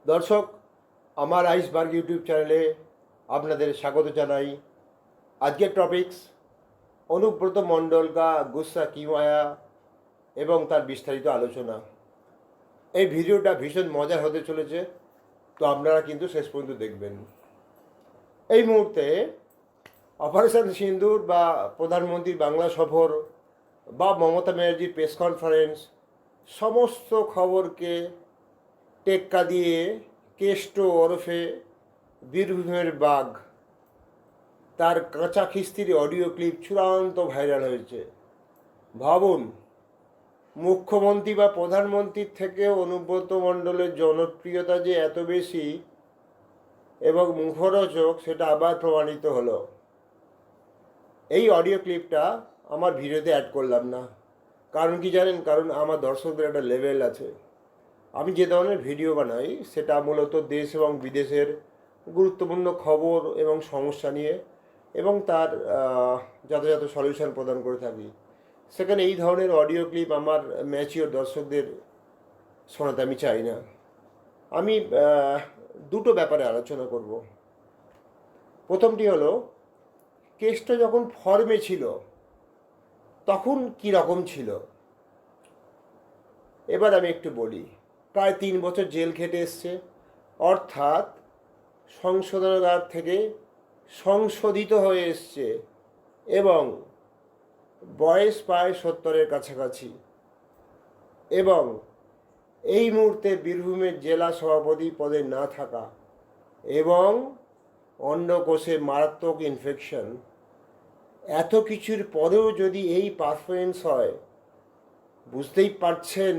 দর্শক, আমার iceberg YouTube চ্যানেলে আপনাদের স্বাগত জানাই। আজকের টপিকস অনুব্রত মণ্ডল কা গুসা কি মায়া এবং তার বিস্তারিত আলোচনা। এই ভিডিওটা ভীষণ মজার হতে চলেছে, তো আপনারা কিন্তু শেষ পর্যন্ত দেখবেন। এই মুহূর্তে অপারেশন সিন্দুর বা প্রধানমন্ত্রীর বাংলা সফর বা মমতা ব্যানার্জির প্রেস কনফারেন্স, সমস্ত খবরকে টেক্কা দিয়ে কেষ্ট ওরফে বীরভূমের বাঘ, তার কাঁচা খিস্তির অডিও ক্লিপ চূড়ান্ত ভাইরাল হয়েছে। ভাবুন, মুখ্যমন্ত্রী বা প্রধানমন্ত্রীর থেকে অনুব্রত মণ্ডলের জনপ্রিয়তা যে এত বেশি এবং মুখরোচক, সেটা আবার প্রমাণিত হলো। এই অডিও ক্লিপটা আমার ভিডিওতে অ্যাড করলাম না, কারণ কি জানেন? কারণ আমার দর্শকদের একটা লেভেল আছে। আমি যে ধরনের ভিডিও বানাই সেটা মূলত দেশ এবং বিদেশের গুরুত্বপূর্ণ খবর এবং সমস্যা নিয়ে এবং তার যথাযথ সলিউশন প্রদান করে থাকি। সেখানে এই ধরনের অডিও ক্লিপ আমার ম্যাচিওর দর্শকদের শোনাতে আমি চাই না। আমি দুটো ব্যাপারে আলোচনা করব। প্রথমটি হলো, কেষ্ট যখন ফর্মে ছিল তখন কী রকম ছিল। এবার আমি একটু বলি। প্রায় 3 বছর জেল খেটে এসছে, অর্থাৎ সংশোধনাগার থেকে সংশোধিত হয়ে এসছে এবং বয়স প্রায় 70-এর কাছাকাছি, এবং এই মুহূর্তে বীরভূমের জেলা সভাপতি পদে না থাকা এবং অন্ডকোষে মারাত্মক ইনফেকশন, এত কিছুর পরেও যদি এই পারফরমেন্স হয়, বুঝতেই পারছেন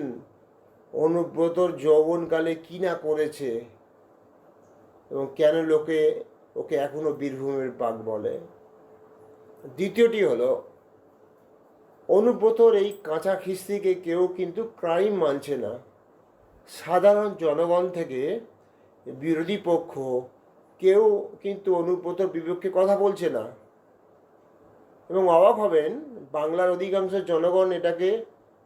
অনুব্রতর যৌবনকালে কী না করেছে এবং কেন লোকে ওকে এখনও বীরভূমের বাঘ বলে। দ্বিতীয়টি হলো, অনুব্রতর এই কাঁচা খিস্তিকে কেউ কিন্তু ক্রাইম মানছে না। সাধারণ জনগণ থেকে বিরোধী পক্ষ কেউ কিন্তু অনুব্রতর বিপক্ষে কথা বলছে না, এবং অবাক হবেন, বাংলার অধিকাংশ জনগণ এটাকে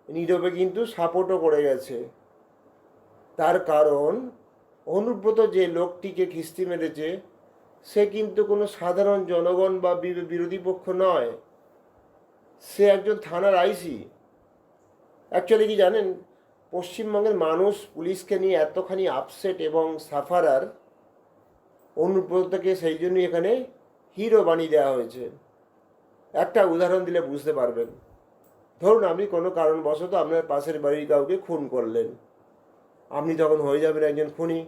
নীরবে কিন্তু সাপোর্টও করে গেছে। তার কারণ, অনুব্রত যে লোকটিকে খিস্তি মেরেছে সে কিন্তু কোনো সাধারণ জনগণ বা বিরোধী পক্ষ নয়, সে একজন থানার আইসি। অ্যাকচুয়ালি কি জানেন, পশ্চিমবঙ্গের মানুষ পুলিশকে নিয়ে এতখানি আপসেট এবং সাফারার, অনুব্রতকে সেই জন্যই এখানে হিরো বানিয়ে দেওয়া হয়েছে। একটা উদাহরণ দিলে বুঝতে পারবেন। ধরুন, আপনি কোনো কারণবশত আপনার পাশের বাড়ির কাউকে খুন করলেন, আপনি তখন হয়ে যাবেন একজন খুনি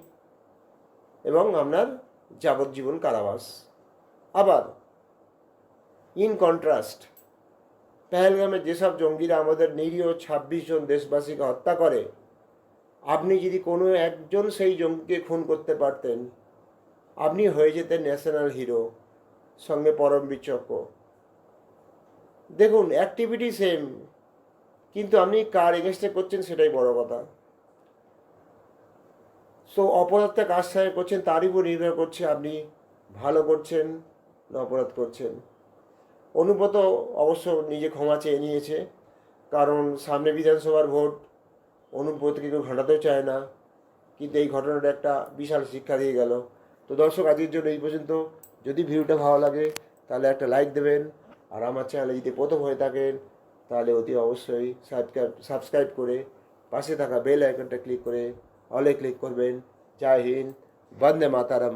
এবং আপনার যাবজ্জীবন কারাবাস। আবার ইন কন্ট্রাস্ট, পেহেলগামে যেসব জঙ্গিরা আমাদের নিরীহ 26 জন দেশবাসীকে হত্যা করে, আপনি যদি কোনো একজন সেই জঙ্গিকে খুন করতে পারতেন, আপনি হয়ে যেতেন ন্যাশনাল হিরো, সঙ্গে পরমবীর চক্র। দেখুন, অ্যাক্টিভিটি সেম, কিন্তু আপনি কার এগেনস্টে করছেন সেটাই বড় কথা। সো অপরাধটা কার সাথে করছেন তার উপর নির্ভর করছে আপনি ভালো করছেন না অপরাধ করছেন। অনুব্রত অবশ্য নিজে ক্ষমা চেয়ে নিয়েছে, কারণ সামনে বিধানসভার ভোট, অনুব্রতকে কেউ ঘটাতেও চায় না, কিন্তু এই ঘটনাটা একটা বিশাল শিক্ষা দিয়ে গেল। তো দর্শক, আজকের জন্য এই পর্যন্ত। যদি ভিডিওটা ভালো লাগে তাহলে একটা লাইক দেবেন, আর আমার চ্যানেলে যদি প্রথম হয়ে থাকেন তাহলে অতি অবশ্যই সাবস্ক্রাইব করে পাশে থাকা বেল আইকনটা ক্লিক করে অলে ক্লিক করবেন। জয় হিন্দ, বন্দে মাতারম।